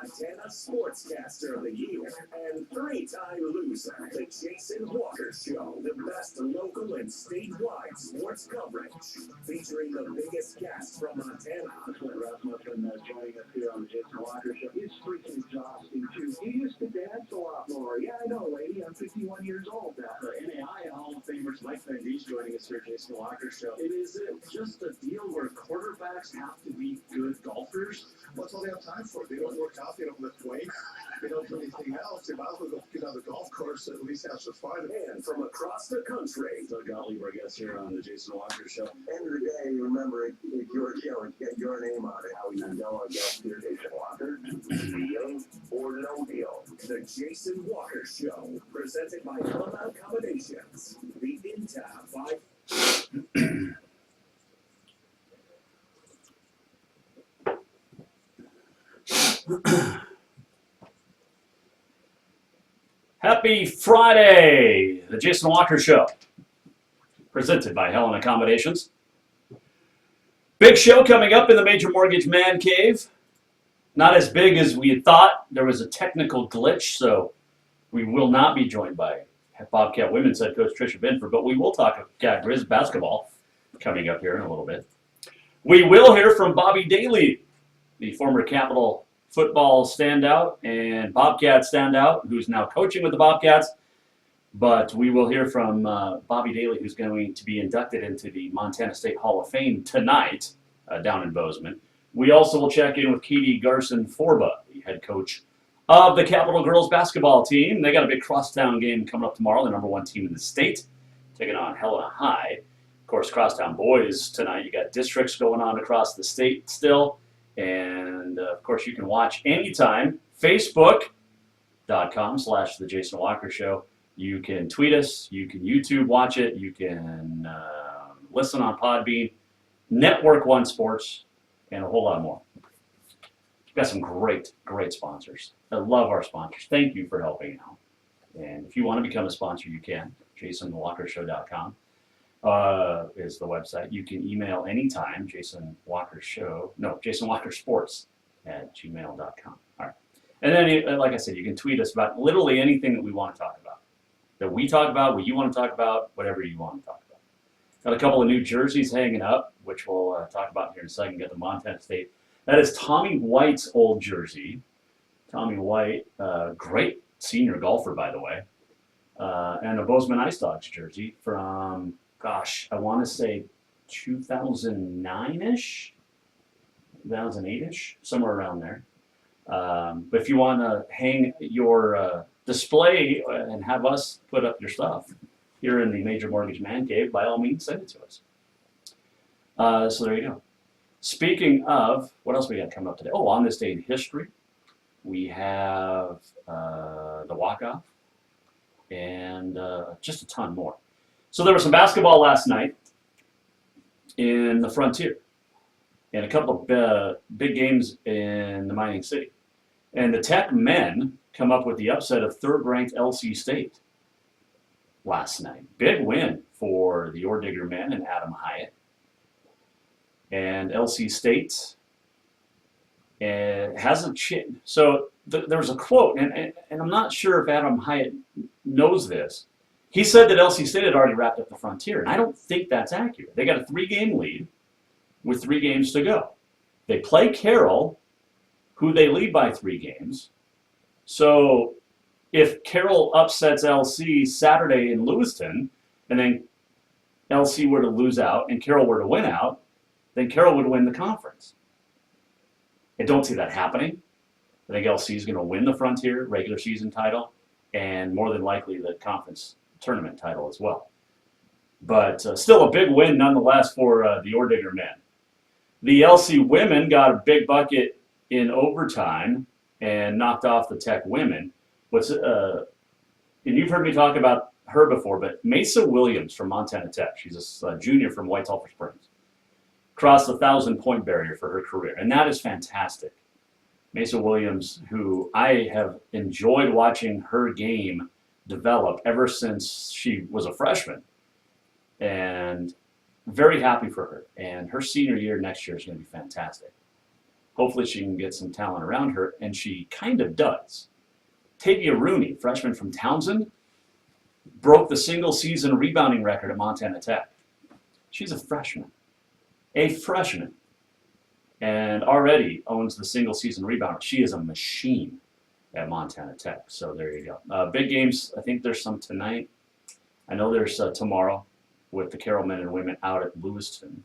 Montana Sportscaster of the Year and three-time loser, The Jason Walker Show, the best local and statewide sports coverage, featuring the biggest guests from Montana. Rasmussen joining us here on The Jason Walker Show. It's freaking exhausting, too. You used to dance a lot more. Yeah, I know, lady. I'm 51 years old now. NAI Hall of Famers Mike Van Die's joining us here at Jason Walker Show. It is just a deal where quarterbacks have to be good golfers. What's all they have time for? They don't work out, they don't lift weights, they don't do anything else. They might as well go get on the golf course and at least have some fun. And from across the country, Doug Gottlieb, our guest here on the Jason Walker Show. End of the day, remember, it's your show. It's got your name on it. How you know our guest here, Jason Walker. Deal or no deal? The Jason Walker Show, presented by Helena Accommodations, the InTab 5. Happy Friday, the Jason Walker Show, presented by Helen Accommodations. Big show coming up in the Major Mortgage Man Cave. Not as big as we had thought. There was a technical glitch, so we will not be joined by Bobcat Women's head coach Tricia Binford, but we will talk about Grizz basketball coming up here in a little bit. We will hear from Bobby Daly, the former Capital football standout and Bobcat standout, who's now coaching with the Bobcats. But we will hear from Bobby Daly, who's going to be inducted into the Montana State Hall of Fame tonight down in Bozeman. We also will check in with Katie Garson-Forba, the head coach of the Capital girls basketball team. They got a big crosstown game coming up tomorrow, the #1 team in the state, taking on Helena High. Of course, crosstown boys tonight. You got districts going on across the state still. And, of course, you can watch anytime, Facebook.com/The Jason Walker Show. You can tweet us. You can YouTube watch it. You can listen on Podbean, Network One Sports, and a whole lot more. We've got some great, great sponsors. I love our sponsors. Thank you for helping out. And if you want to become a sponsor, you can. JasonWalkerShow.com. Is the website. You can email anytime, Jason Walker Sports at gmail.com. All right. And then, like I said, you can tweet us about literally anything that we want to talk about. That we talk about, what you want to talk about, whatever you want to talk about. Got a couple of new jerseys hanging up, which we'll talk about here in a second. Got the Montana State. That is Tommy White's old jersey. Tommy White, great senior golfer, by the way. And a Bozeman Ice Dogs jersey from, gosh, I want to say 2009-ish, 2008-ish, somewhere around there. But if you want to hang your display and have us put up your stuff here in the Major Mortgage Man Cave, by all means, send it to us. So there you go. Speaking of, what else we got coming up today? Oh, on this day in history, we have the walk-off and just a ton more. So there was some basketball last night in the Frontier and a couple of big games in the Mining City. And the Tech men come up with the upset of third-ranked LC State last night. Big win for the Ordigger men and Adam Hyatt. And LC State has a chance. So there was a quote, and I'm not sure if Adam Hyatt knows this. He said that LC State had already wrapped up the Frontier, and I don't think that's accurate. They got a 3-game lead with 3 games to go. They play Carroll, who they lead by 3 games. So if Carroll upsets LC Saturday in Lewiston, and then LC were to lose out and Carroll were to win out, then Carroll would win the conference. I don't see that happening. I think LC is going to win the Frontier regular season title, and more than likely the conference tournament title as well. But still a big win nonetheless for the Ordigger men. The LC women got a big bucket in overtime and knocked off the Tech women. And you've heard me talk about her before, but Mesa Williams from Montana Tech, she's a junior from White Sulphur Springs, crossed the 1,000-point barrier for her career, and that is fantastic. Mesa Williams, who I have enjoyed watching her game develop ever since she was a freshman, and very happy for her. And her senior year next year is going to be fantastic. Hopefully she can get some talent around her, and she kind of does. Tavia Rooney, freshman from Townsend, broke the single-season rebounding record at Montana Tech. She's a freshman. A freshman. And already owns the single-season rebounder. She is a machine at Montana Tech. So there you go. Big games. I think there's some tonight. I know there's tomorrow with the Carroll men and women out at Lewiston.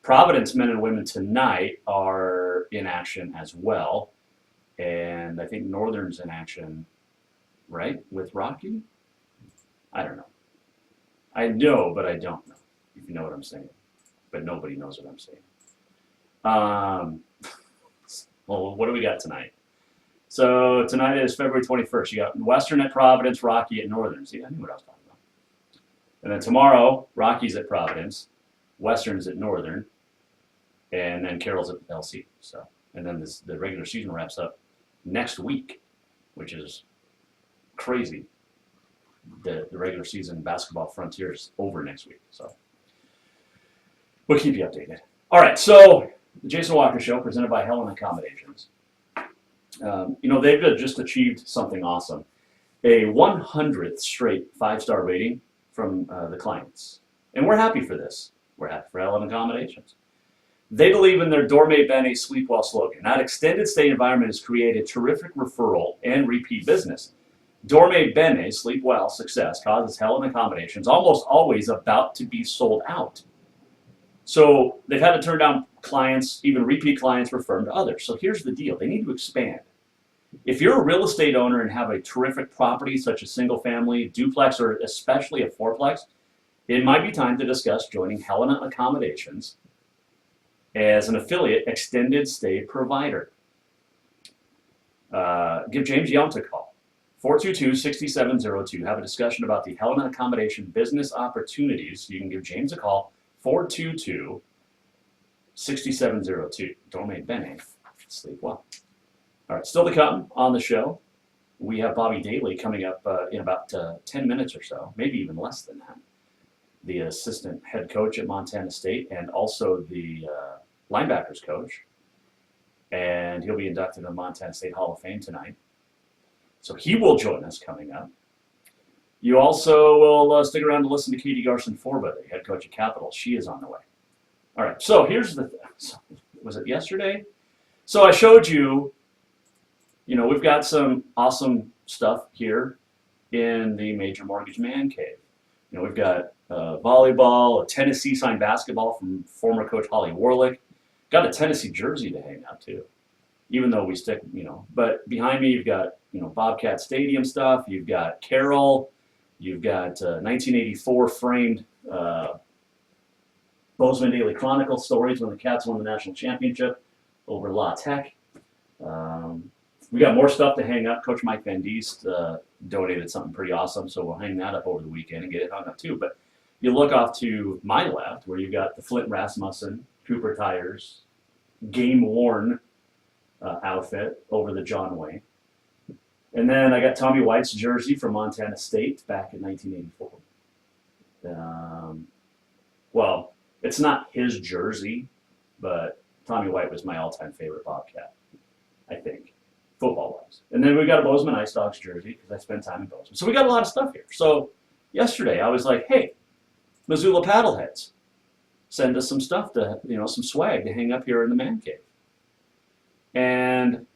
Providence men and women tonight are in action as well. And I think Northern's in action, right, with Rocky? I don't know. I know, but I don't know, if you know what I'm saying. But nobody knows what I'm saying. Well, what do we got tonight? So tonight is February 21st. You got Western at Providence, Rocky at Northern. See, I knew what I was talking about. And then tomorrow, Rocky's at Providence, Western's at Northern, and then Carroll's at LC. So, and then the regular season wraps up next week, which is crazy. The regular season basketball frontier is over next week. So we'll keep you updated. All right, so the Jason Walker Show presented by Helen Accommodations. They've just achieved something awesome. A 100th straight 5-star rating from the clients. And we're happy for this. We're happy for Helen Accommodations. They believe in their Dorme Bene Sleep Well slogan. That extended stay environment has created terrific referral and repeat business. Dorme Bene Sleep Well success causes Helen Accommodations almost always about to be sold out. So they've had to turn down clients, even repeat clients, refer them to others. So here's the deal. They need to expand. If you're a real estate owner and have a terrific property such as single family, duplex, or especially a fourplex, it might be time to discuss joining Helena Accommodations as an affiliate extended stay provider. Give James Yount a call. 422-6702. Have a discussion about the Helena Accommodation business opportunities. You can give James a call. 422-6702. Dorme Bene. Sleep well. All right, still to come on the show. We have Bobby Daly coming up in about 10 minutes or so, maybe even less than that. The assistant head coach at Montana State and also the linebackers coach. And he'll be inducted in the Montana State Hall of Fame tonight. So he will join us coming up. You also will stick around to listen to Katie Garson-Forba, the head coach at Capital. She is on the way. All right, so here's the was it yesterday? So I showed you, we've got some awesome stuff here in the Major Mortgage Man Cave. We've got volleyball, a Tennessee signed basketball from former coach Holly Warlick. Got a Tennessee jersey to hang out too, even though we stick, But behind me, you've got, Bobcat Stadium stuff. You've got Carroll. You've got 1984 framed Bozeman Daily Chronicle stories when the Cats won the national championship over La Tech. We got more stuff to hang up. Coach Mike Van Diest donated something pretty awesome, so we'll hang that up over the weekend and get it hung up too. But you look off to my left where you've got the Flint Rasmussen, Cooper Tires, game-worn outfit over the John Wayne. And then I got Tommy White's jersey from Montana State back in 1984. Well, it's not his jersey, but Tommy White was my all-time favorite Bobcat, I think, football-wise. And then we got a Bozeman Ice Dogs jersey because I spent time in Bozeman. So we got a lot of stuff here. So yesterday I was like, hey, Missoula Paddleheads, send us some stuff to, some swag to hang up here in the man cave. And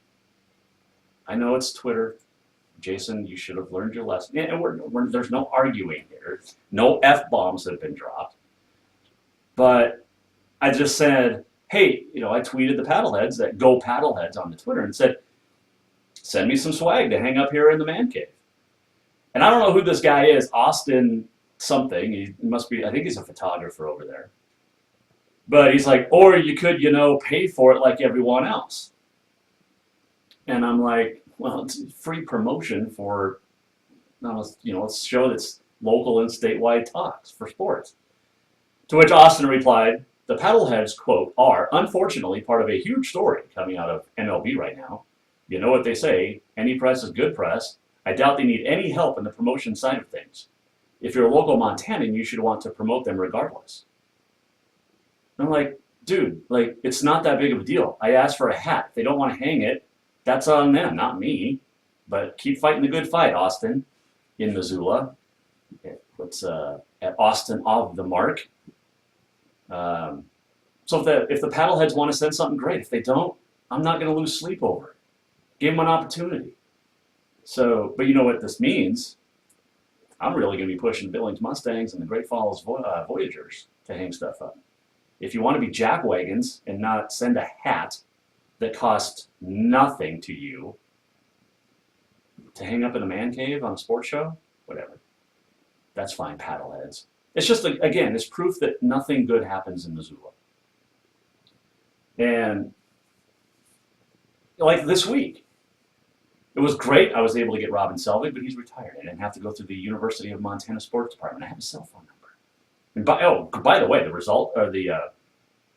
I know it's Twitter. Jason, you should have learned your lesson. And there's no arguing here. No F-bombs have been dropped. But I just said, hey, I tweeted the Paddleheads that go Paddleheads on the Twitter and said, send me some swag to hang up here in the man cave. And I don't know who this guy is, Austin something. He must be, I think he's a photographer over there. But he's like, or you could, pay for it like everyone else. And I'm like, well, it's free promotion for, a show that's local and statewide talks for sports. To which Austin replied, the Paddleheads, quote, are unfortunately part of a huge story coming out of MLB right now. You know what they say, any press is good press. I doubt they need any help in the promotion side of things. If you're a local Montanan, you should want to promote them regardless. And I'm like, dude, like, it's not that big of a deal. I asked for a hat. If they don't want to hang it, that's on them, not me. But keep fighting the good fight, Austin, in Missoula. It's at Austin of the Mark. So if the paddleheads want to send something, great. If they don't, I'm not going to lose sleep over it. Give them an opportunity. So, but you know what this means? I'm really going to be pushing Billings Mustangs and the Great Falls Voyagers to hang stuff up. If you want to be jackwagons and not send a hat that costs nothing to you to hang up in a man cave on a sports show, whatever. That's fine, paddleheads. It's just, again, it's proof that nothing good happens in Missoula. And like this week, it was great. I was able to get Robin Selvig, but he's retired. I didn't have to go through the University of Montana Sports Department. I have his cell phone number. And by the way, the result or the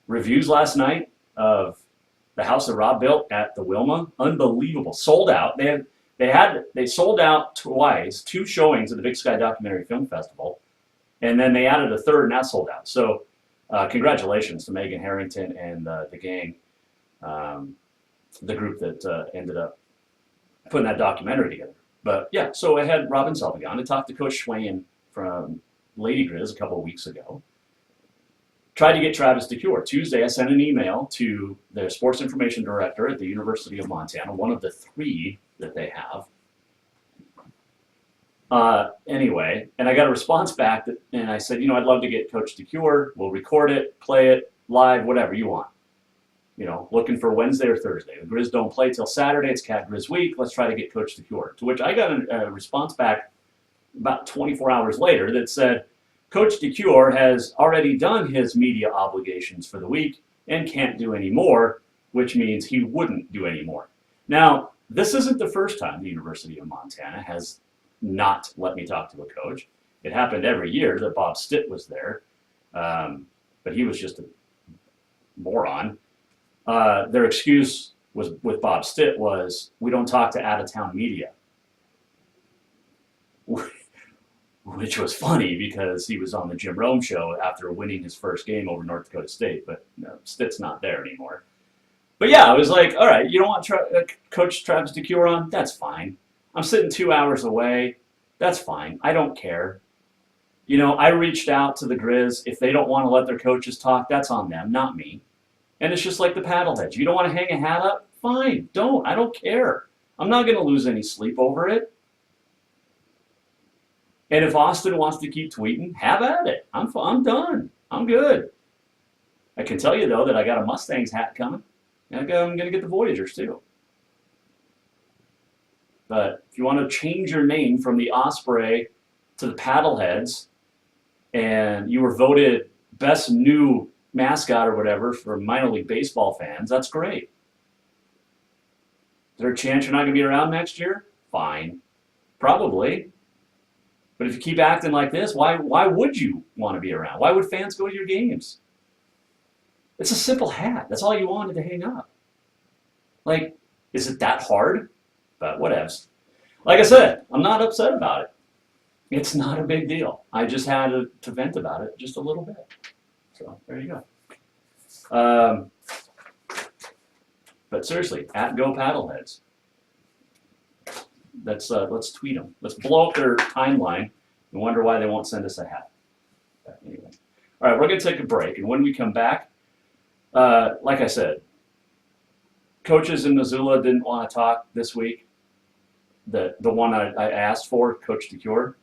reviews last night of the house that Rob built at the Wilma, unbelievable. Sold out. They sold out twice, 2 showings at the Big Sky Documentary Film Festival, and then they added a third, and that sold out. So, congratulations to Megan Harrington and the gang, the group that ended up putting that documentary together. But yeah, so I had Robin Selvig on to talk to Coach Schwayen from Lady Grizz a couple of weeks ago. Tried to get Travis DeCure. Tuesday, I sent an email to the sports information director at the University of Montana, one of the 3 that they have. Anyway, and I got a response back, and I said, I'd love to get Coach DeCure. We'll record it, play it, live, whatever you want. Looking for Wednesday or Thursday. The Grizz don't play till Saturday. It's Cat Grizz week. Let's try to get Coach DeCure. To which I got a response back about 24 hours later that said, Coach DeCure has already done his media obligations for the week and can't do any more, which means he wouldn't do any more. Now, this isn't the first time the University of Montana has not let me talk to a coach. It happened every year that Bob Stitt was there, but he was just a moron. Their excuse was with Bob Stitt was, we don't talk to out-of-town media. Which was funny because he was on the Jim Rome show after winning his first game over North Dakota State, but no, Stitt's not there anymore. But yeah, I was like, all right, you don't want Coach Travis DeCure on? That's fine. I'm sitting 2 hours away. That's fine. I don't care. I reached out to the Grizz. If they don't want to let their coaches talk, that's on them, not me. And it's just like the paddleheads. You don't want to hang a hat up? Fine, don't. I don't care. I'm not going to lose any sleep over it. And if Austin wants to keep tweeting, have at it. I'm done. I'm good. I can tell you, though, that I got a Mustangs hat coming. And I'm going to get the Voyagers, too. But if you want to change your name from the Osprey to the Paddleheads, and you were voted best new mascot or whatever for minor league baseball fans, that's great. Is there a chance you're not going to be around next year? Fine. Probably. But if you keep acting like this, why would you want to be around? Why would fans go to your games? It's a simple hat. That's all you wanted to hang up. Like, is it that hard? But whatevs. Like I said, I'm not upset about it. It's not a big deal. I just had to vent about it just a little bit. So there you go. But seriously, at Go Paddleheads. Let's tweet them. Let's blow up their timeline and wonder why they won't send us a hat. But anyway. All right, we're going to take a break. And when we come back, like I said, coaches in Missoula didn't want to talk this week. The one I asked for, Coach DeCure.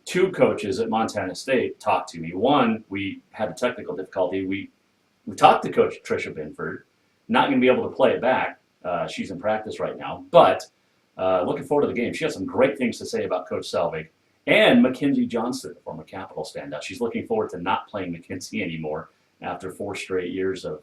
2 coaches at Montana State talked to me. One, we had a technical difficulty. We talked to Coach Tricia Binford. Not going to be able to play it back. She's in practice right now. But looking forward to the game. She has some great things to say about Coach Selvig. And Mackenzie Johnston, the former Capital standout. She's looking forward to not playing Mackenzie anymore after 4 straight years of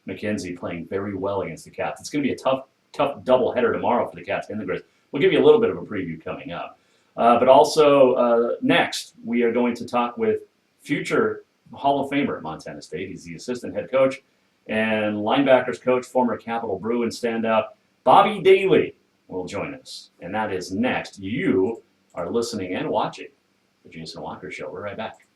Mackenzie playing very well against the Cats. It's going to be a tough doubleheader tomorrow for the Cats and the Grizz. We'll give you a little bit of a preview coming up. But also, next, we are going to talk with future Hall of Famer at Montana State. He's the assistant head coach and linebackers coach, former Capital Bruin standout, Bobby Daly will join us. And that is next. You are listening and watching the Jason Walker Show. We're right back.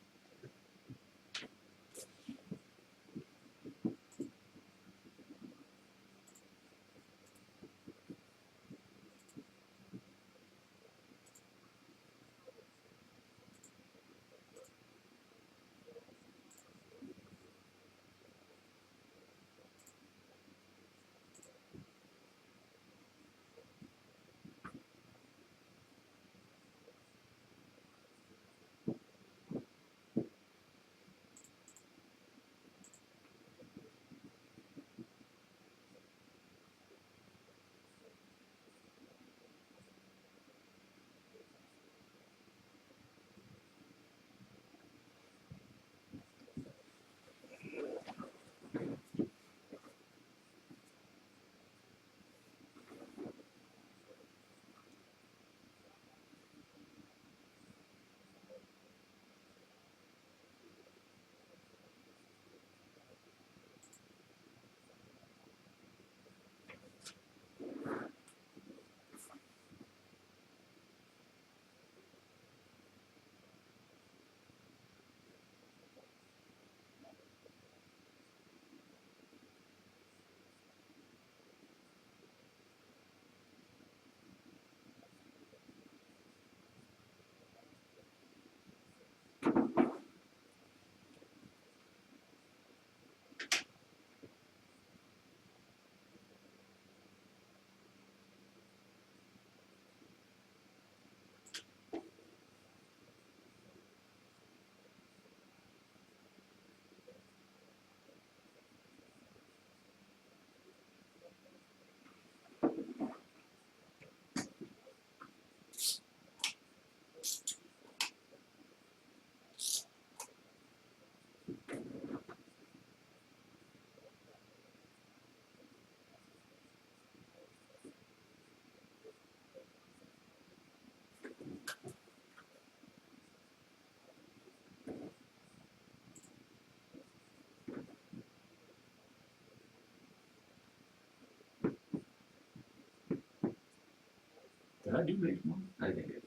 Did I do make one? I think I did.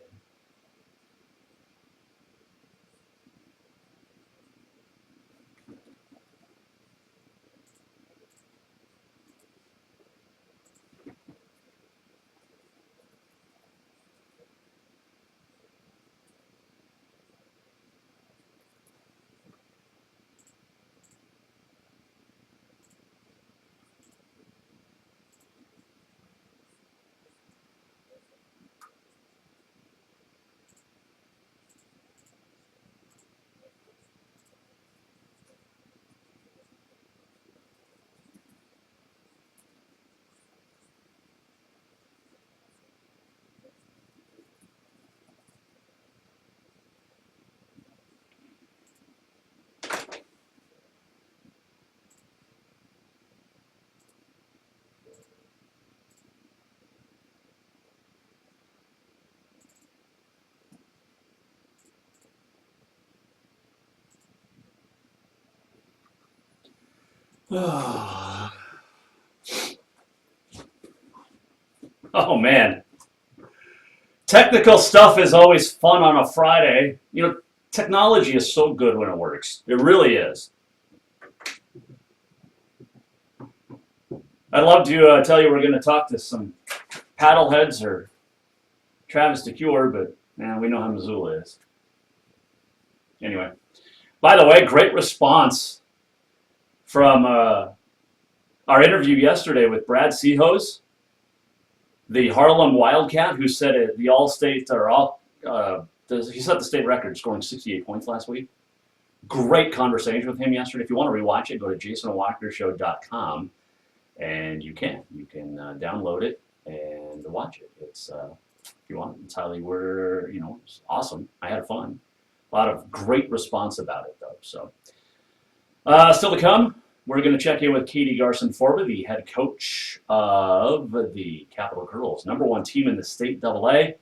Oh man, technical stuff is always fun on a Friday. You know, technology is so good when it works. It really is. I'd love to tell you we're going to talk to some paddleheads or Travis DeCure, but man, we know how Missoula is. Anyway, by the way, great response from our interview yesterday with Brad Seahose, the Harlem Wildcat, who set the all-state or all he set the state record, scoring 68 points last week. Great conversation with him yesterday. If you want to rewatch it, go to jasonwalkershow.com, and you can download it and watch it. It's if you want, it's highly it's awesome. I had fun. A lot of great response about it though. So still to come. We're going to check in with Katie Garson-Forba, the head coach of the Capital Girls, #1 team in the state AA.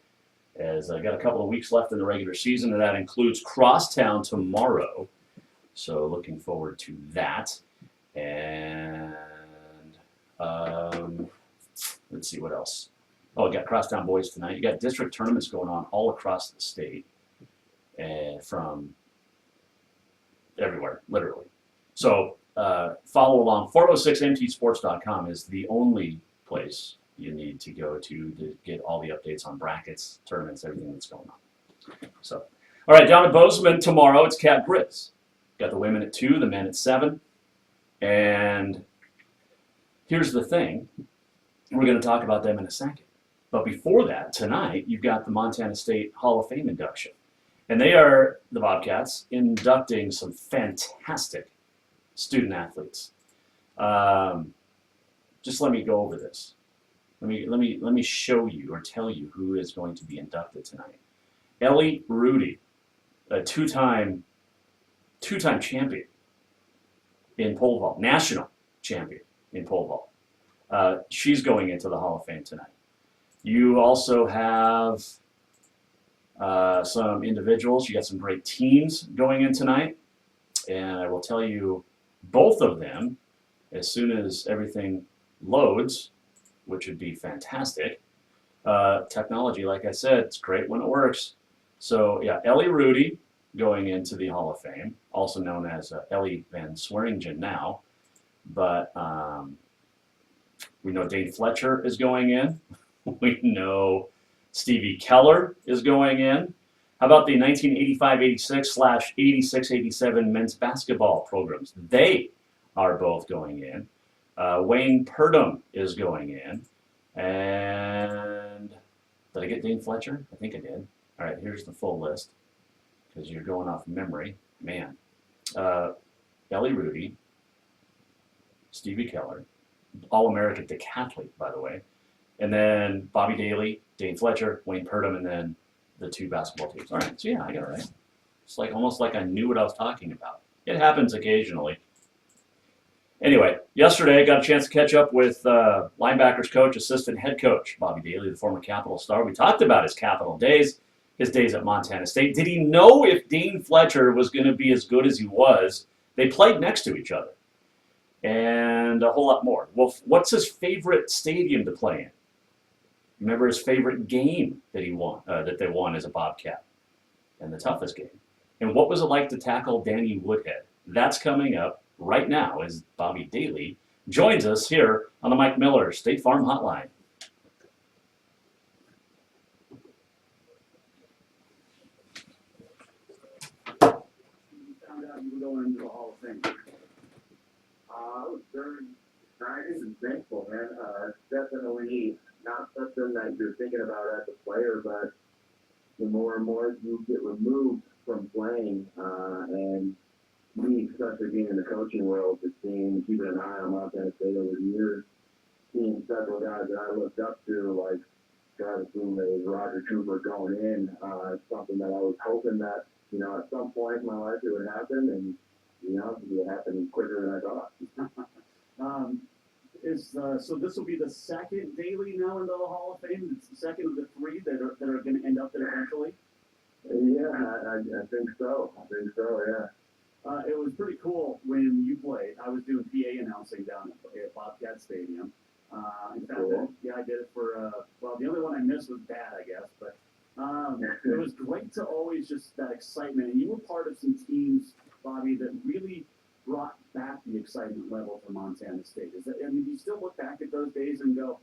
As I got a couple of weeks left in the regular season, and that includes Crosstown tomorrow. So looking forward to that. And let's see what else. Oh, we got Crosstown boys tonight. You got district tournaments going on all across the state, from everywhere, literally. So follow along. 406mtsports.com is the only place you need to go to get all the updates on brackets, tournaments, everything that's going on. So, all right, down at Bozeman tomorrow, it's Cat Grizz. Got the women at 2, the men at 7. And here's the thing. We're going to talk about them in a second. But before that, tonight, you've got the Montana State Hall of Fame induction. And they are, the Bobcats, inducting some fantastic student athletes. Just let me go over this. Let me show you or tell you who is going to be inducted tonight. Ellie Rudy, a two-time champion in pole vault, national champion in pole vault. She's going into the Hall of Fame tonight. You also have some individuals. You got some great teams going in tonight, and I will tell you both of them as soon as everything loads, which would be fantastic. Technology, like I said, it's great when it works. So yeah, Ellie Rudy going into the Hall of Fame, also known as Ellie Van Swearingen now, but we know Dane Fletcher is going in. We know Stevie Keller is going in. How about the 1985-86/86-87 men's basketball programs? They are both going in. Wayne Purdom is going in. And did I get Dane Fletcher? I think I did. All right, here's the full list because you're going off memory. Man. Ellie Rudy, Stevie Keller, All-American decathlete, by the way. And then Bobby Daly, Dane Fletcher, Wayne Purdom, and then the 2 basketball teams. All right, so yeah, I got it right. It's like almost like I knew what I was talking about. It happens occasionally. Anyway, yesterday I got a chance to catch up with linebackers coach, assistant head coach, Bobby Daly, the former Capital star. We talked about his Capital days, his days at Montana State. Did he know if Dane Fletcher was going to be as good as he was? They played next to each other. And a whole lot more. Well, what's his favorite stadium to play in? Remember his favorite game that they won as a Bobcat, and the toughest game. And what was it like to tackle Danny Woodhead? That's coming up right now as Bobby Daly joins us here on the Mike Miller State Farm Hotline. You found out you were going into the Hall of Fame. I was very excited and thankful, man. It's definitely not something that you're thinking about as a player, but the more and more you get removed from playing, and me, especially being in the coaching world, just keeping an eye on Montana State over the years, seeing several guys that I looked up to, like Travis Lume, Roger Cooper going in, it's something that I was hoping that, at some point in my life it would happen, and, it would happen quicker than I thought. So this will be the second Daly now into the Hall of Fame. It's the second of the three that are going to end up there eventually. Yeah, I think so. Yeah. It was pretty cool when you played. I was doing PA announcing down at Bobcat Stadium. In fact, Cool. I did it for, the only one I missed was bad, I guess. But it was great to always just that excitement. And you were part of some teams, Bobby, that really brought back the excitement level for Montana State. Do you still look back at those days and go,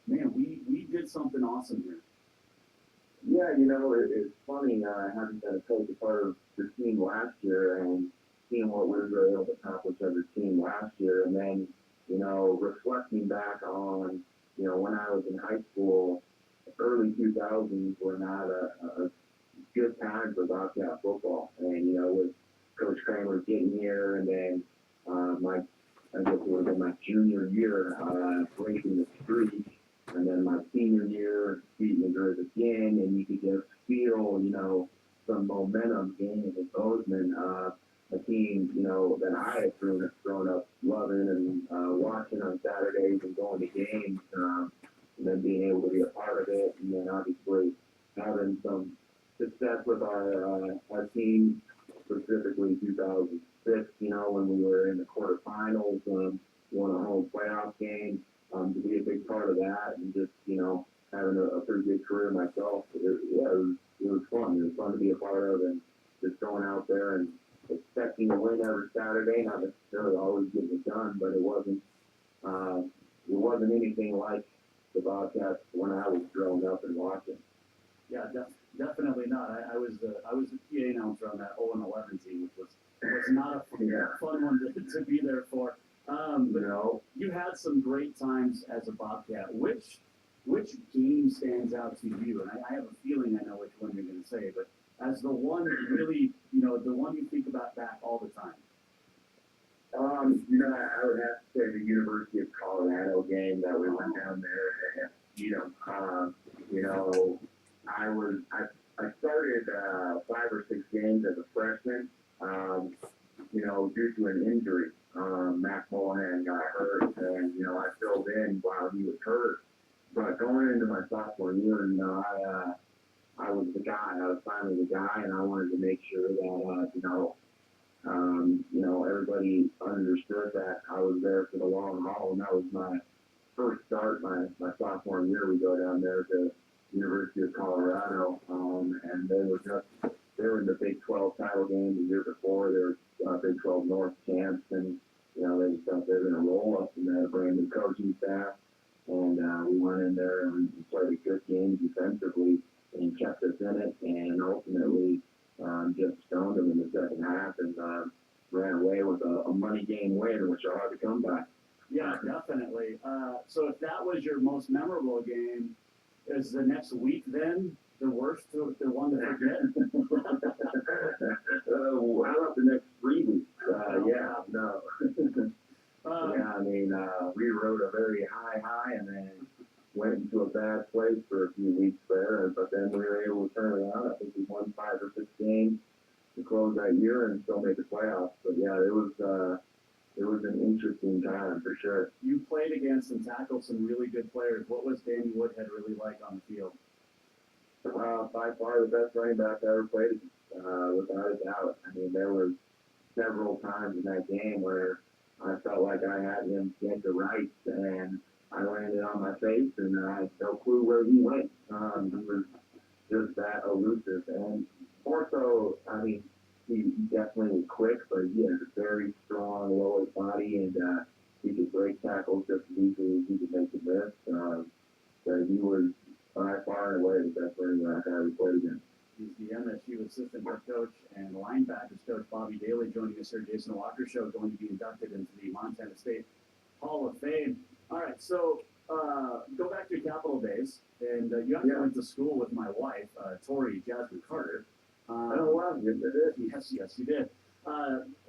man, we did something awesome here? Yeah, it's funny, having been a coach, a part of the team last year, and seeing what we were able to accomplish as a team last year, and then, reflecting back on, when I was in high school, early 2000s were not a good time for Bobcat football. And, with Coach Kramer getting here, and then I guess it would have been my junior year, breaking the streak, and then my senior year, beating the Grizz again, and you could just feel, some momentum gaining in Bozeman, a team, that I had grown up loving and watching on Saturdays and going to games, and then being able to be a part of it, and then obviously having some success with our team, specifically 2006, when we were in the quarterfinals, won a home playoff game, to be a big part of that, and just, having a pretty good career myself. It was fun. It was fun to be a part of, and just going out there and expecting to win every Saturday, not necessarily always getting it done, but it wasn't anything like the Bobcats when I was growing up and watching. Yeah, definitely not. I was the PA announcer on that 0-11 team, which was not a fun one to be there for. But you had some great times as a Bobcat. Which game stands out to you? And I have a feeling I know which one you're going to say, but as the one that really, the one you think about back all the time. I would have to say the University of Colorado game that we went down there and beat them. I started 5 or 6 games as a freshman, due to an injury. Mac Mohan got hurt, and, I filled in while he was hurt. But going into my sophomore year, I was the guy. I was finally the guy, and I wanted to make sure that, everybody understood that I was there for the long haul, and that was my first start. My sophomore year, we go down there to University of Colorado, and they were in the Big 12 title game the year before. They were Big 12 North champs, and they thought they were going to roll us, and they had a brand new coaching staff, and we went in there and we played a good game defensively and kept us in it, and ultimately just stoned them in the second half and ran away with a money game win, which are hard to come by. Yeah, definitely. So if that was your most memorable game, is the next week then the worst, the one to forget? How about the next 3 weeks? We rode a very high and then went into a bad place for a few weeks there, but then we were able to turn it around. I think we won 5 or 6 games to close that year and still make the playoffs. But yeah, it was an interesting time for sure. You played against and tackled some really good players. What was Danny Woodhead really like on the field? By far the best running back I ever played, without a doubt. There were several times in that game where I felt like I had him get the rights, and I landed on my face, and I had no clue where he went. He was just that elusive, and more so, I mean, he definitely was quick, but he has a very strong lower body, and he could break tackles just as easily as he could make the miss. So he was by far and away the best running back I ever played against. He's the MSU assistant head coach and linebackers coach Bobby Daly joining us here. Jason Walker Show going to be inducted into the Montana State Hall of Fame. All right, so go back to your Capital days, and you actually went to school with my wife, Tori Jasmine Carter. I don't know why, you did it. Yes, you did.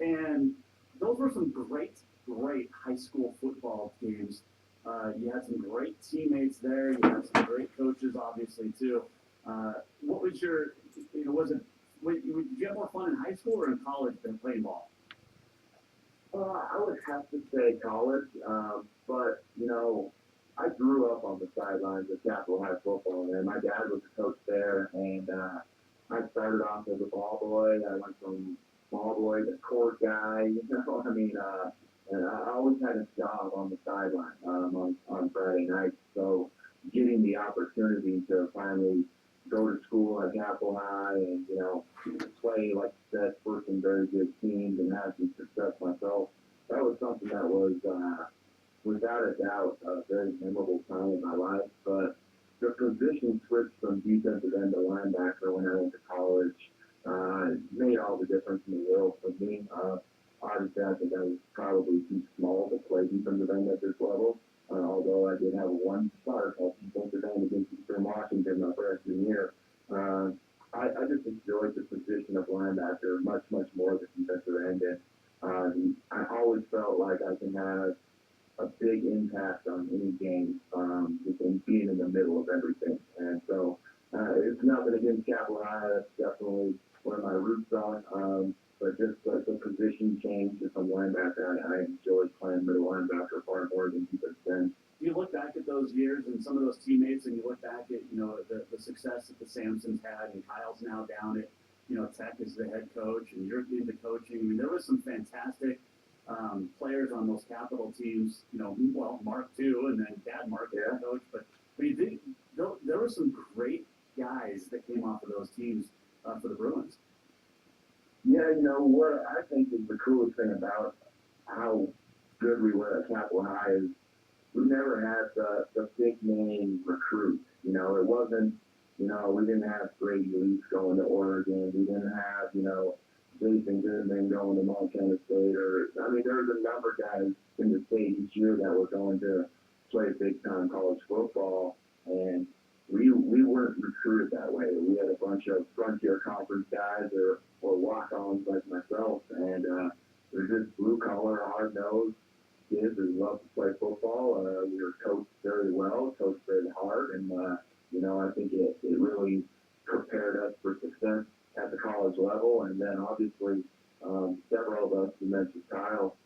And those were some great high school football games. You had some great teammates there. You had some great coaches, obviously, too. What was your, did you have more fun in high school or in college than playing ball? I would have to say college, but, I grew up on the sidelines of Capital High football, and my dad was a coach there, and I started off as a ball boy. I went from ball boy to court guy, and I always had a job on the sideline on Friday nights. So getting the opportunity to finally go to school at Capital High and, play, like you said, for some very good teams and have some success myself, that was something that was, without a doubt, a very memorable time in my life. But the position switched from defensive end to linebacker when I went to college made all the difference in the world for me. Obviously, I think I was probably too small to play defensive end at this level, although I did have one start at defensive end against Eastern Washington my freshman year. I just enjoyed the position of linebacker much, much more than defensive end. And I always felt like I can have a big impact on any game and being in the middle of everything. And so it's nothing against Capital High. That's definitely where my roots are. But just like the position change from linebacker, I enjoyed playing middle linebacker far more than defensive end. You look back at those years and some of those teammates, and you look back at the success that the Samsons had, and Kyle's now down at Tech as the head coach, and you're into coaching. I mean, there was some fantastic players on those Capital teams. Mark too, and then Dad Mark, the coach. But there were some great guys that came off of those teams for the Bruins. Yeah, what I think is the coolest thing about how good we were at Capital High is we never had the big name recruits. It wasn't, we didn't have Brady Leach going to Oregon. We didn't have, Jason Goodman going to Montana State. There was a number of guys in the state each year that were going to play big time college football, and we weren't recruited that way. We had a bunch of Frontier Conference guys or walk-ons like myself, and they're just blue-collar, hard-nosed kids who love to play football. We were coached very well, coached very hard, and, I think it really prepared us for success at the college level. And then obviously, several of us, you mentioned Kyle,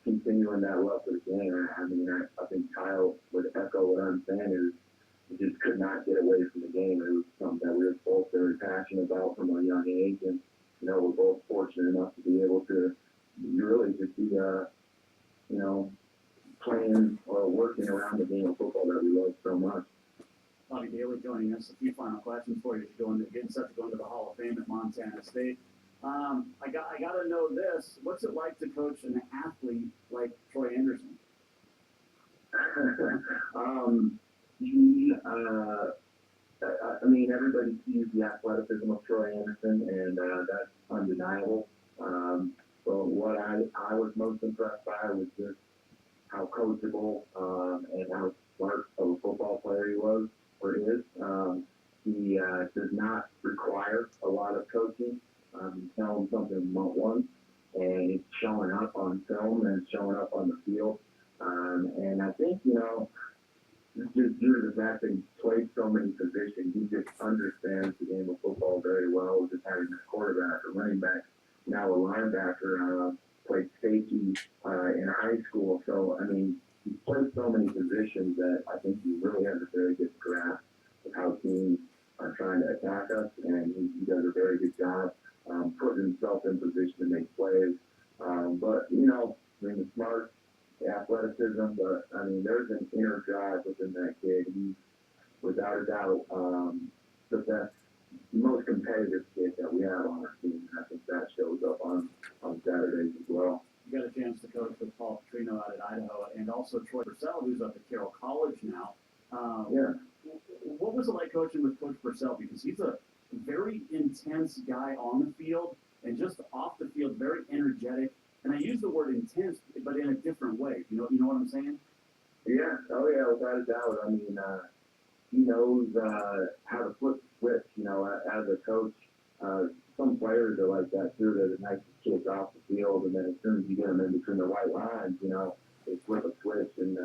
continuing that love for the game. I think Kyle would echo what I'm saying is we just could not get away from the game. It was something that we were both very passionate about from a young age, and we're both fortunate enough to be able to really just be playing or working around the game of football that we love so much. Bobby Daly joining us. A few final questions for you. Getting set to go into the Hall of Fame at Montana State. I got to know this. What's it like to coach an athlete like Troy Anderson? Everybody sees the athleticism of Troy Anderson, and that's undeniable. But what I was most impressed by was just how coachable and how smart of a football player he was or is. He does not require a lot of coaching. You tell him something once, and it's showing up on film and it's showing up on the field. And I think, just due to the fact that he's played so many positions, he just understands the game of football very well, just having a quarterback, a running back, now a linebacker, played safety in high school. So, he played so many positions that I think he really has a very good grasp of how teams are trying to attack us, and he does a very good job putting himself in position to make plays. But, the smart athleticism, but I mean, there's an inner drive within that kid. He's without a doubt the best, most competitive kid that we have on our team. And I think that shows up on Saturdays as well. You got a chance to coach with Paul Petrino out at Idaho, and also Troy Purcell, who's up at Carroll College now. Yeah. What was it like coaching with Coach Purcell? Because he's a very intense guy on the field, and just off the field, very energetic. And I use the word intense, but in a different way. You know what I'm saying? Yeah. Oh yeah, without a doubt. I mean, he knows how to flip the switch. You know, as a coach, some players are like that too. They're the nicest kids off the field, and then as soon as you get them in between the white lines, you know, they flip a switch. And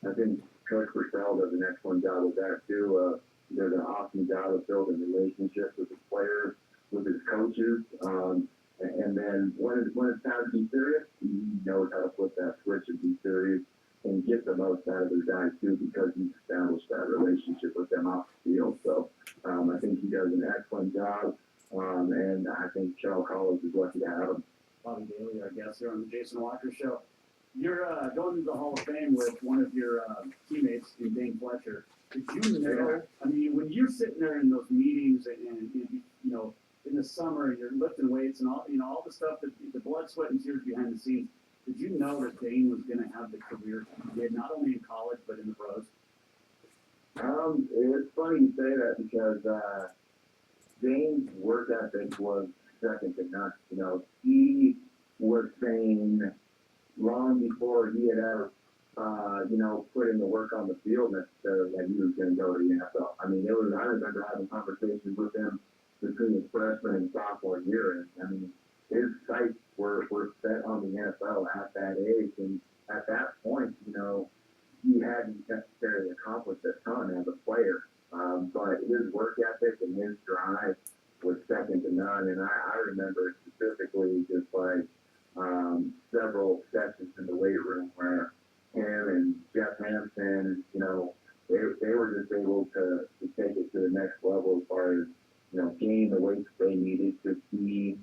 I think Coach Purcell does an excellent job with that too. He does an awesome job of building relationships with his players, with his coaches. And then when it's time to be serious, he knows how to flip that switch and be serious and get the most out of their guys too, because he's established that relationship with them off the field. So I think he does an excellent job, and I think Carroll College is lucky to have him. Bobby Daly, our guest here on the Jason Walker Show. You're going to the Hall of Fame with one of your teammates in Dane Fletcher. Did you know? I mean, when you're sitting there in those meetings and you know, in the summer and you're lifting weights and all the stuff that the blood, sweat, and tears behind the scenes. Did you know that Dane was going to have the career he did, not only in college but in the pros? It's funny you say that because Dane's work ethic was second to none. You know, he was saying long before he had ever, put in the work on the field necessarily that he was going to go to the NFL. I mean, I remember having conversations with him between his freshman and sophomore year, and I mean, his sights were set on the NFL at that age, and at that point, you know, he hadn't necessarily accomplished a ton as a player, but his work ethic and his drive was second to none. And I remember specifically just like several sessions in the weight room where him and Jeff Hampton, you know, they were just able to take it to the next level as far as, you know, gain the weights they needed to be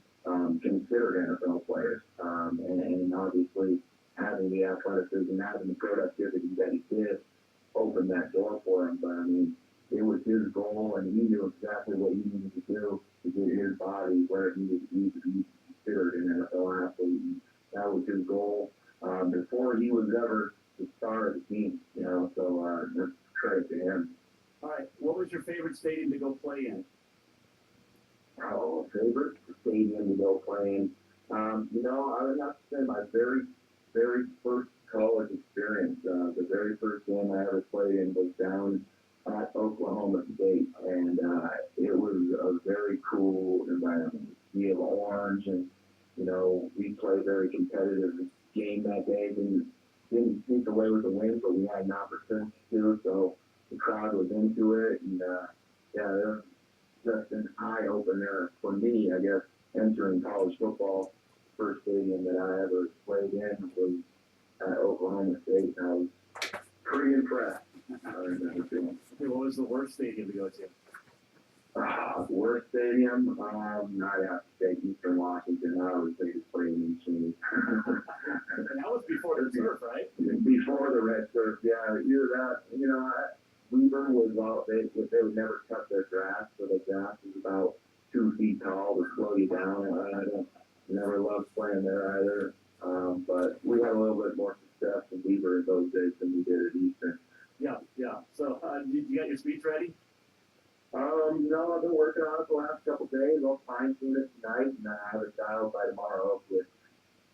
considered NFL players. And obviously having the athleticism, having the productivity that he did opened that door for him. But I mean, it was his goal, and he knew exactly what he needed to do to get his body where it needed to be considered an NFL athlete. And that was his goal before he was ever the star of the team, you know, so that's credit to him. All right, what was your favorite stadium to go play in? Oh, favorite stadium to go play in? You know, I would have to say my very, very first college experience. The very first game I ever played in was down at Oklahoma State, and it was a very cool environment. Sea of orange, and you know, we played a very competitive game that day. Didn't sneak away with the win, but we had an opportunity to, so the crowd was into it, and it was just an eye opener for me, I guess, entering college football. First stadium that I ever played in was at Oklahoma State, and I was pretty impressed. I remember feeling. Okay, what was the worst stadium to go to? Worst stadium? I'd have to say Eastern Washington. I would say it's pretty machine. And that was before the turf, right? Before the red turf, yeah. Either that, you know, Weaver was they would never cut their grass, so the grass was about 2 feet tall to slow you down. I never loved playing there either. But we had a little bit more success in Weaver in those days than we did at Eastern. Yeah. So, you got your speech ready? No, I've been working on it the last couple of days. I'll fine tune it tonight, and I have it dialed by tomorrow. Hopefully.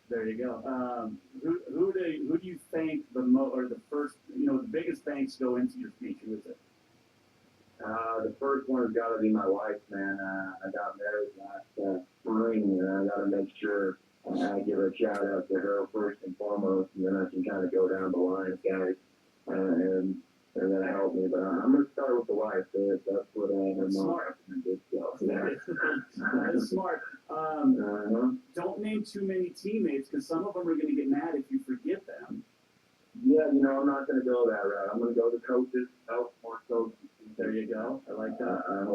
There you go. Who do you think the first, you know, the biggest thanks go into your speech? Who is it? The first one has got to be my wife, man. I got married last spring, and I got to make sure I give a shout out to her first and foremost, and then I can kind of go down the line, guys, and that'll help me. But I'm going to start with the wife. That's what I'm Smart. That is smart. Don't name too many teammates because some of them are going to get mad if you forget them. Yeah, you know, I'm not going to go that route. I'm going to go to coaches, help more coaches. There you go. I like that. I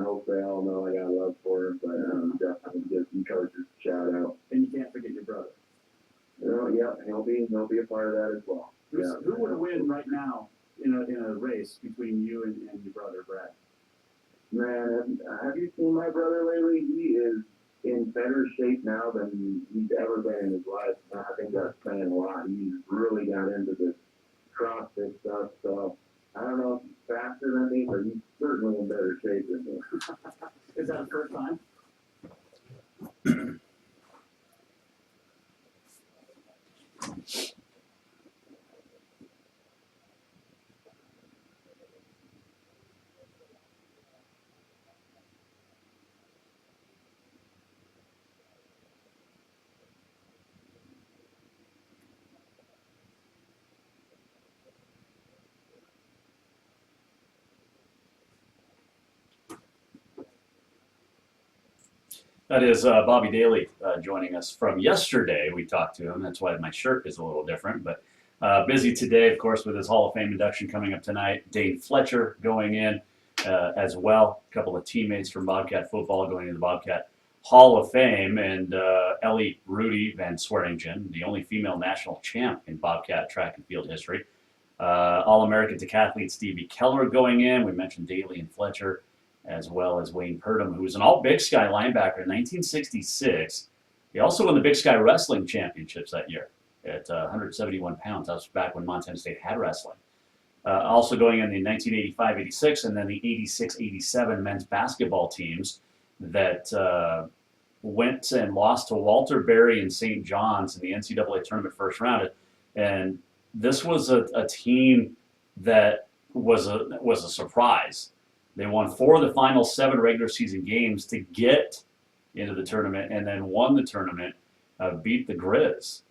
hope they all know I got love for them, but definitely give some coaches a shout out. And you can't forget your brother. Yeah, he'll be a part of that as well. Who would win right now in a race between you and your brother Brad? Man, have you seen my brother lately? He is in better shape now than he's ever been in his life. I think that's saying a lot. He's really got into this CrossFit stuff, so I don't know if he's faster than me, but he's certainly in better shape than me. Is that the first time? That is Bobby Daly joining us from yesterday. We talked to him. That's why my shirt is a little different. But busy today, of course, with his Hall of Fame induction coming up tonight. Dane Fletcher going in as well. A couple of teammates from Bobcat football going into the Bobcat Hall of Fame. And Ellie Rudy Van Swearingen, the only female national champ in Bobcat track and field history. All-American decathlete Stevie Keller going in. We mentioned Daly and Fletcher, as well as Wayne Purdom, who was an all-Big Sky linebacker in 1966. He also won the Big Sky Wrestling Championships that year at 171 pounds. That was back when Montana State had wrestling. Also going in the 1985-86 and then the 86-87 men's basketball teams that went and lost to Walter Berry and St. John's in the NCAA tournament first round. And this was a team that was a surprise. They won 4 of the final 7 regular season games to get into the tournament, and then won the tournament, beat the Grizz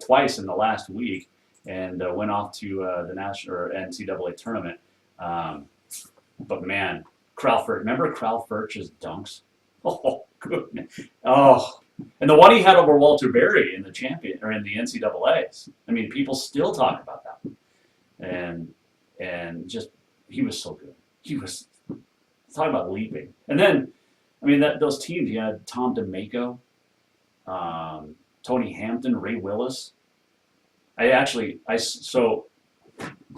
twice in the last week, and went off to the national or NCAA tournament. But man, Crowford, remember Crowell Furch's dunks? Oh goodness! Oh, and the one he had over Walter Berry in the NCAA's. I mean, people still talk about that, and just he was so good. He was. Talking about leaping. And then, I mean, those teams, you had Tom DeMaco, Tony Hampton, Ray Willis. So,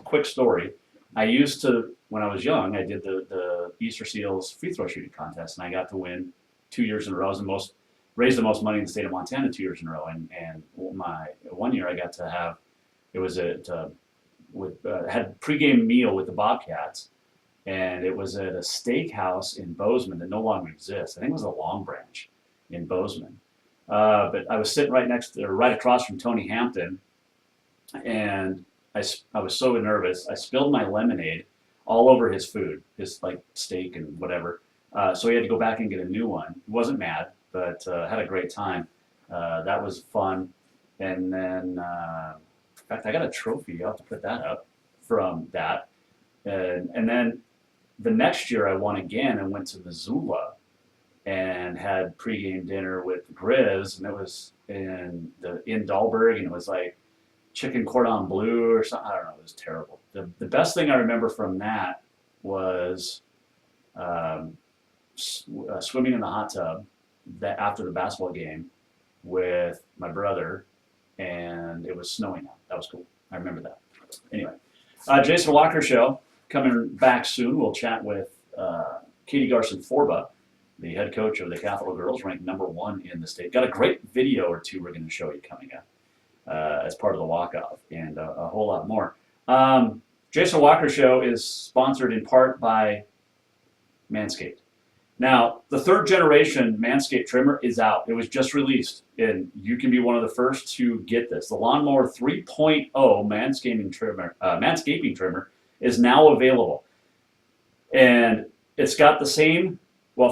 quick story. I used to, when I was young, I did the Easter Seals free throw shooting contest, and I got to win 2 years in a row. I was raised the most money in the state of Montana 2 years in a row. And my 1 year I got to have, it was had pregame meal with the Bobcats. And it was at a steakhouse in Bozeman that no longer exists. I think it was a Long Branch in Bozeman. But I was sitting right across from Tony Hampton, and I was so nervous. I spilled my lemonade all over his food, his like steak and whatever. So he had to go back and get a new one. He wasn't mad, but had a great time. That was fun. And then, in fact, I got a trophy. I'll have to put that up from that. And then the next year I won again and went to Missoula and had pregame dinner with the Grizz, and it was in Dahlberg, and it was like chicken cordon bleu or something. I don't know. It was terrible. The best thing I remember from that was swimming in the hot tub after the basketball game with my brother, and it was snowing out. That was cool. I remember that. Anyway, Jason Walker Show. Coming back soon, we'll chat with Katie Garson-Forba, the head coach of the Capital Girls, ranked #1 in the state. Got a great video or two we're going to show you coming up as part of the walk-off, and a whole lot more. Jason Walker Show is sponsored in part by Manscaped. Now, the 3rd generation Manscaped trimmer is out. It was just released, and you can be one of the first to get this. The Lawnmower 3.0 Manscaping trimmer is now available. And it's got the same,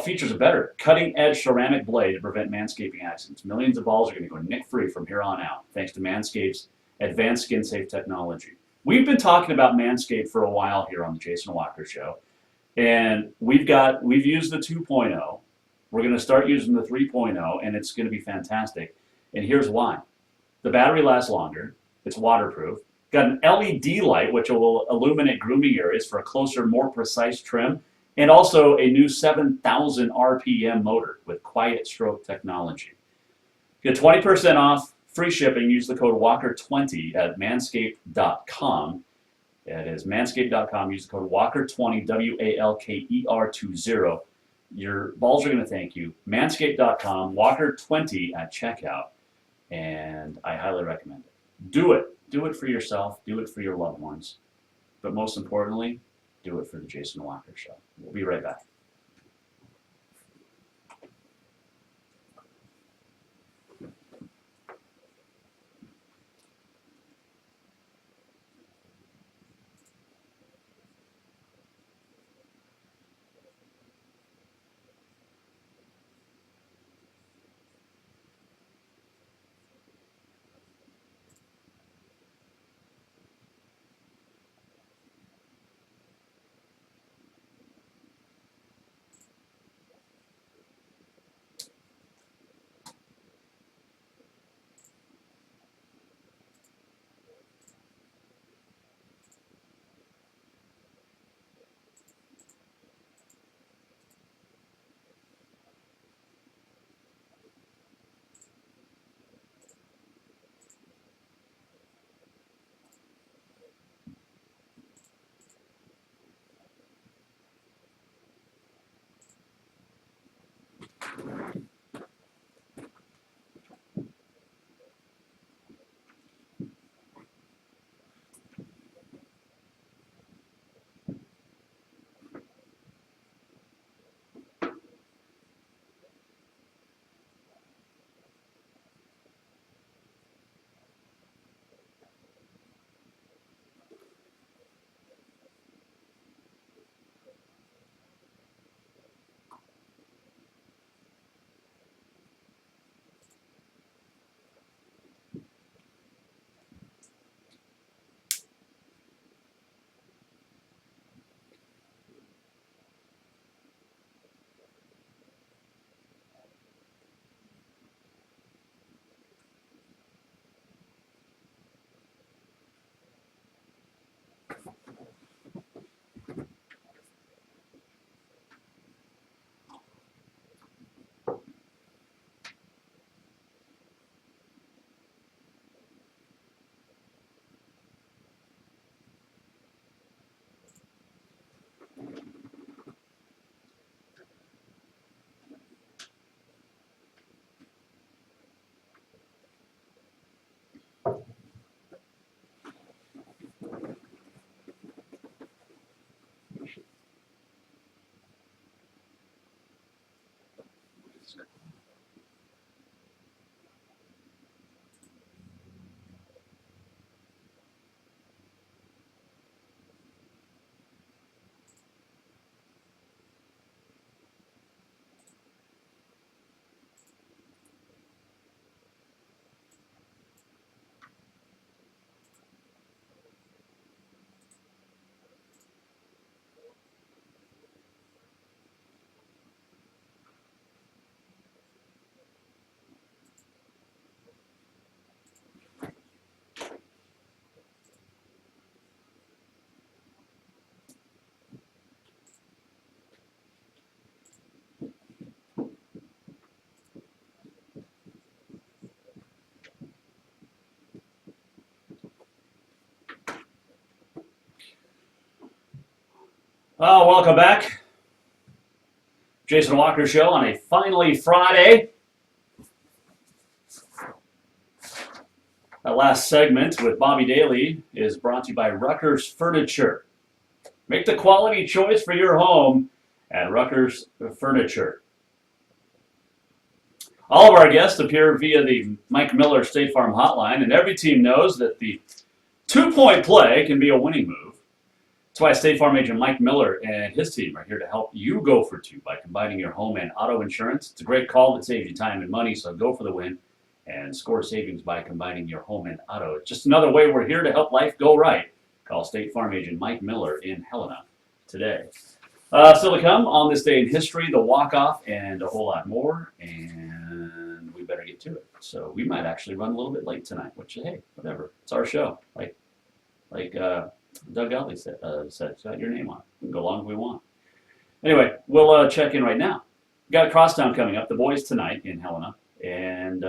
features are better. Cutting-edge ceramic blade to prevent manscaping accidents. Millions of balls are going to go nick-free from here on out, thanks to Manscaped's advanced skin-safe technology. We've been talking about Manscaped for a while here on the Jason Walker Show. And we've used the 2.0. We're going to start using the 3.0, and it's going to be fantastic. And here's why. The battery lasts longer. It's waterproof. Got an LED light, which will illuminate grooming areas for a closer, more precise trim, and also a new 7,000 RPM motor with quiet stroke technology. Get 20% off free shipping. Use the code Walker20 at manscaped.com. It is manscaped.com. Use the code Walker20, WALKER20. Your balls are going to thank you. Manscaped.com, Walker20 at checkout. And I highly recommend it. Do it. Do it for yourself. Do it for your loved ones. But most importantly, do it for the Jason Walker Show. We'll be right back. Oh, welcome back. Jason Walker Show on a finally Friday. That last segment with Bobby Daly is brought to you by Rucker's Furniture. Make the quality choice for your home at Rucker's Furniture. All of our guests appear via the Mike Miller State Farm Hotline, and every team knows that the two-point play can be a winning move. That's why State Farm agent Mike Miller and his team are here to help you go for two by combining your home and auto insurance. It's a great call that saves you time and money, so go for the win and score savings by combining your home and auto. It's just another way we're here to help life go right. Call State Farm agent Mike Miller in Helena today. Still to come on this day in history, the walk-off, and a whole lot more, and we better get to it. So we might actually run a little bit late tonight, which, hey, whatever. It's our show. Like Doug Gottlieb said, it's got your name on it. We can go long as we want. Anyway, we'll check in right now. We've got Crosstown coming up, the boys tonight in Helena, and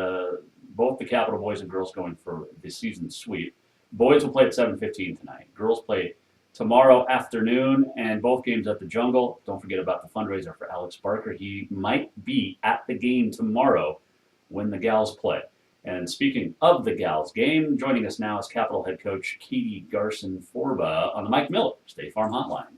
both the Capital boys and girls going for the season sweep. Boys will play at 7:15 tonight. Girls play tomorrow afternoon, and both games at the Jungle. Don't forget about the fundraiser for Alex Barker. He might be at the game tomorrow when the gals play. And speaking of the gals game, joining us now is Capital head coach Katie Garson-Forba on the Mike Miller State Farm Hotline.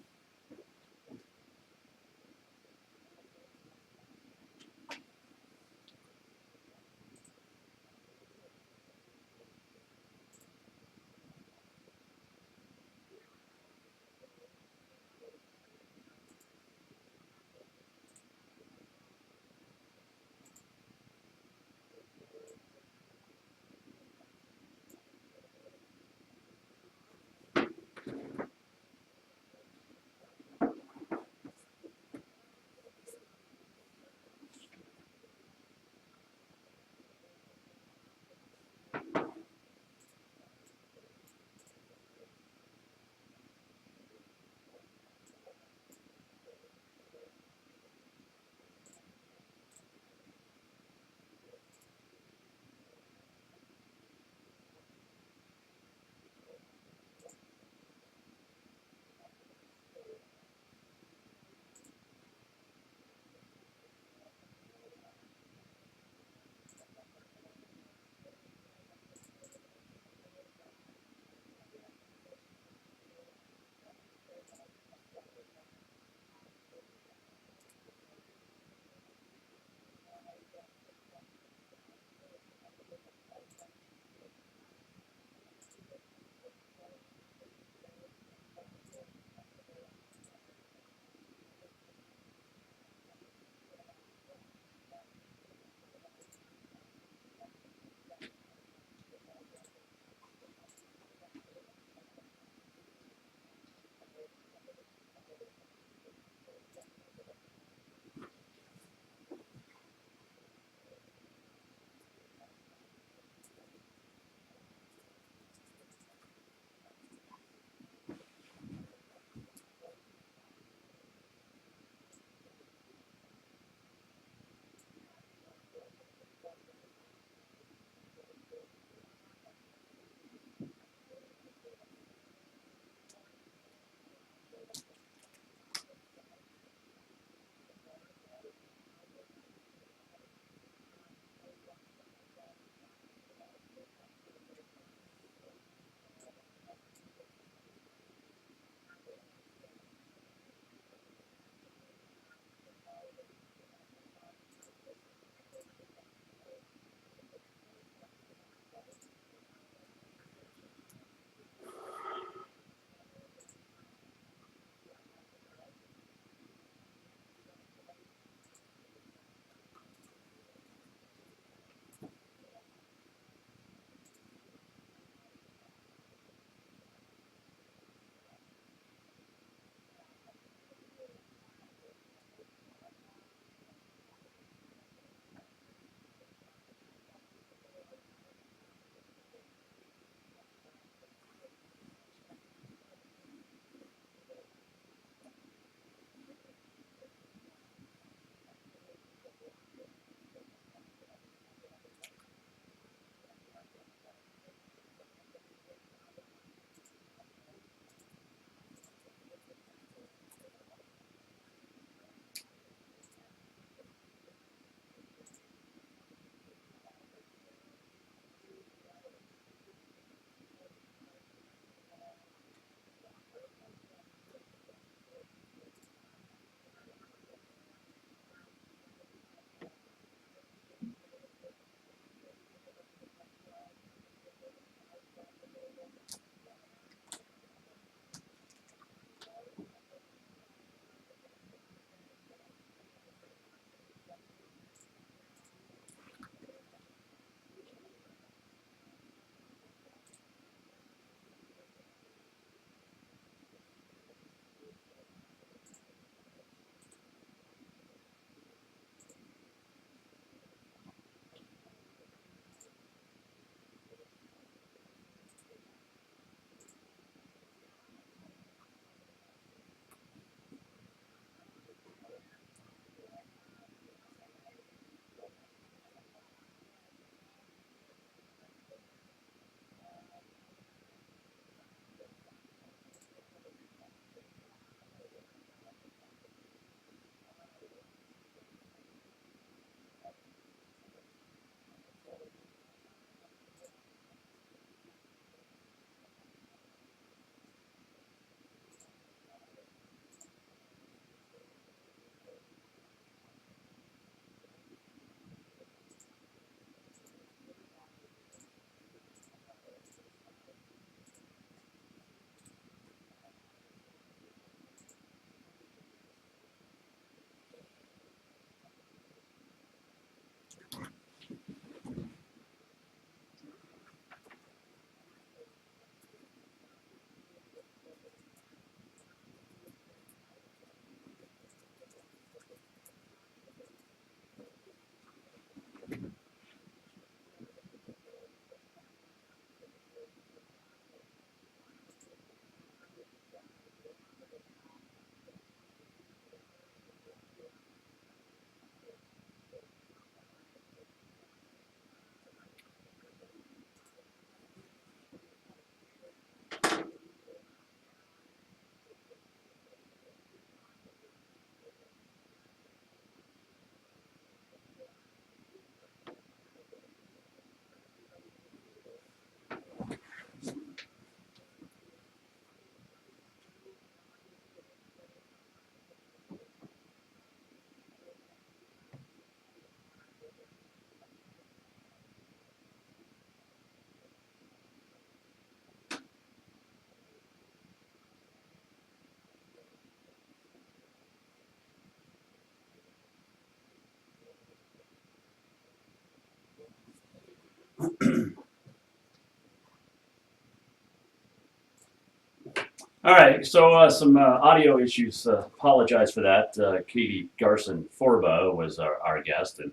All right, so some audio issues. Apologize for that. Katie Garson Forba was our guest, and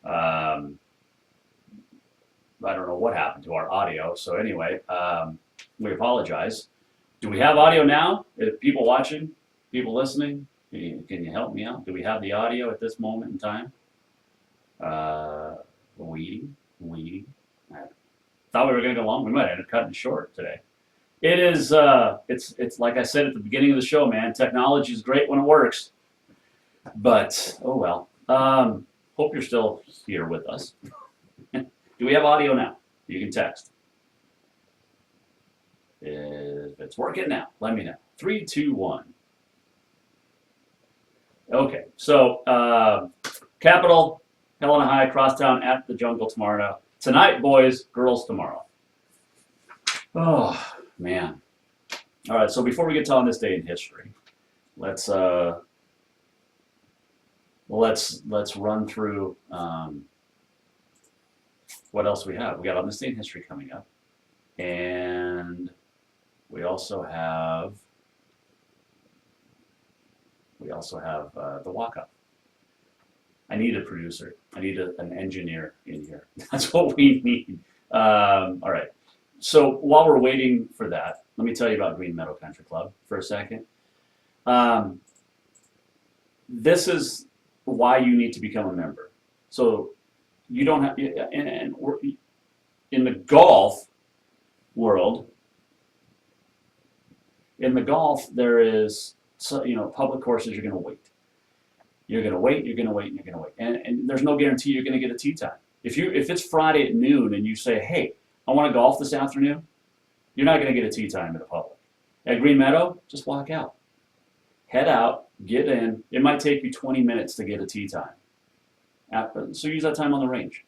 I don't know what happened to our audio. So anyway, we apologize. Do we have audio now? People watching, people listening, can you help me out? Do we have the audio at this moment in time? Waiting. I thought we were going to go long. We might end up cutting it short today. It is. It's like I said at the beginning of the show, man. Technology is great when it works, but oh well. Hope you're still here with us. Do we have audio now? You can text. If it's working now, let me know. 3, 2, 1. Okay, so Capital, Helena High, Crosstown at the Jungle tomorrow. Tonight, boys, girls tomorrow. Oh man! All right, so before we get to on this day in history, let's run through what else we have. We got on this day in history coming up, and we also have the walk-up. I need a producer. I need an engineer in here. That's what we need. All right. So while we're waiting for that, let me tell you about Green Meadow Country Club for a second. This is why you need to become a member. So you don't have, and in the golf world, there is, public courses you're going to wait. You're going to wait, you're going to wait, and you're going to wait. And there's no guarantee you're going to get a tee time. If it's Friday at noon and you say, hey, I want to golf this afternoon, you're not going to get a tee time in the public. At Green Meadow, just walk out. Head out, get in. It might take you 20 minutes to get a tee time. So use that time on the range.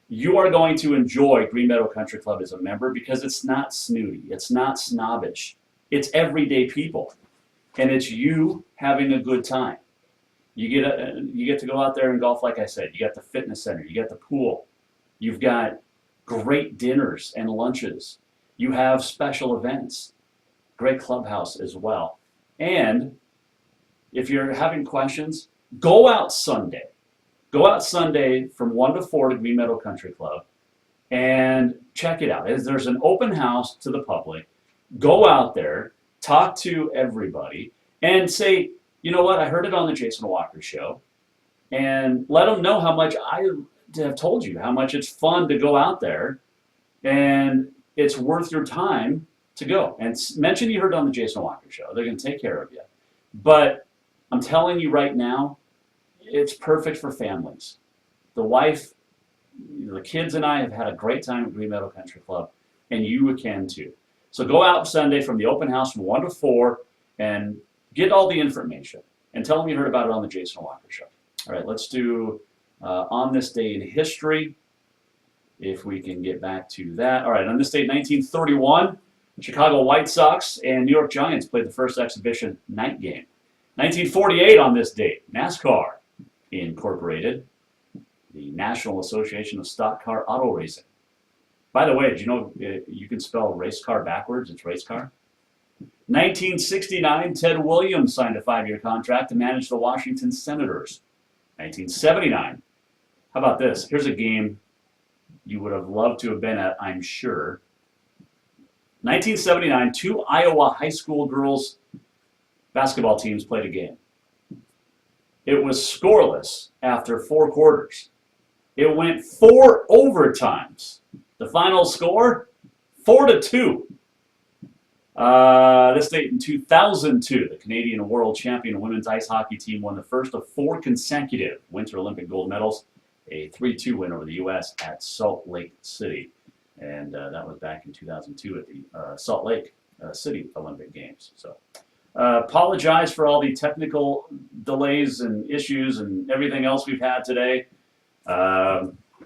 You are going to enjoy Green Meadow Country Club as a member because it's not snooty. It's not snobbish. It's everyday people. And it's you having a good time. You get to go out there and golf, like I said. You got the fitness center. You got the pool. You've got great dinners and lunches. You have special events. Great clubhouse as well. And if you're having questions, go out Sunday. Go out Sunday from 1 to 4 to Green Meadow Country Club and check it out. There's an open house to the public. Go out there, talk to everybody, and say, you know what, I heard it on the Jason Walker Show, and let them know how much I have told you, how much it's fun to go out there, and it's worth your time to go. And mention you heard it on the Jason Walker Show. They're going to take care of you. But I'm telling you right now, it's perfect for families. The wife, the kids and I have had a great time at Green Meadow Country Club, and you can too. So go out Sunday from the open house from 1 to 4 and get all the information and tell them you heard about it on the Jason Walker Show. All right, let's do on this day in history, if we can get back to that. All right, on this day in 1931, Chicago White Sox and New York Giants played the first exhibition night game. 1948 on this date, NASCAR incorporated, the National Association of Stock Car Auto Racing. By the way, did you know you can spell race car backwards? It's race car. 1969, Ted Williams signed a 5-year contract to manage the Washington Senators. 1979, how about this? Here's a game you would have loved to have been at, I'm sure. 1979, 2 Iowa high school girls basketball teams played a game. It was scoreless after 4 quarters. It went 4 overtimes. The final score, 4-2. This date in 2002, the Canadian world champion women's ice hockey team won the first of 4 consecutive Winter Olympic gold medals, a 3-2 win over the U.S. at Salt Lake City. And that was back in 2002 at the Salt Lake City Olympic Games. So apologize for all the technical delays and issues and everything else we've had today.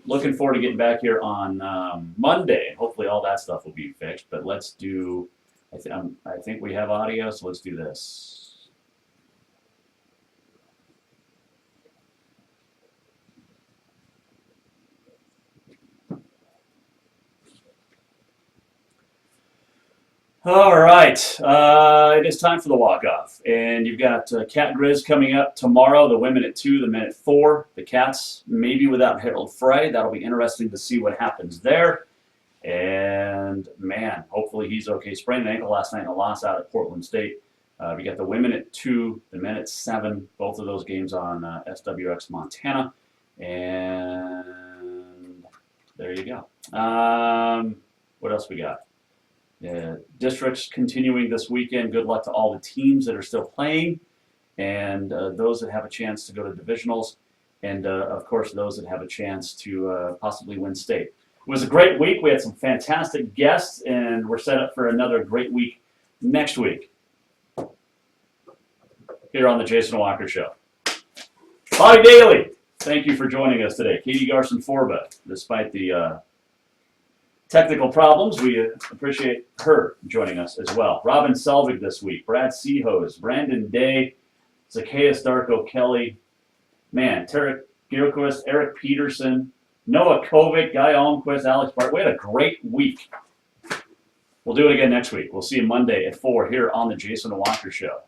Looking forward to getting back here on Monday. Hopefully all that stuff will be fixed. But let's do, I think we have audio, so let's do this. All right, it is time for the walk-off, and you've got Cat Grizz coming up tomorrow. The women at 2, the men at 4. The Cats maybe without Harold Frey. That'll be interesting to see what happens there. And man, hopefully he's okay. Sprained an ankle last night in a loss out at Portland State. We got the women at 2, the men at 7. Both of those games on SWX Montana, and there you go. What else we got? Districts continuing this weekend. Good luck to all the teams that are still playing, and those that have a chance to go to divisionals, and of course those that have a chance to possibly win state. It was a great week. We had some fantastic guests, and we're set up for another great week next week here on the Jason Walker Show. Bobby Daly, thank you for joining us today. Katie Garson-Forba, despite the technical problems, we appreciate her joining us as well. Robin Selvig this week, Brad Seahose, Brandon Day, Zacchaeus Darko Kelly, man, Tarek Gilquist, Eric Peterson, Noah Kovic, Guy Almquist, Alex Bart. We had a great week. We'll do it again next week. We'll see you Monday at 4 here on the Jason Walker Show.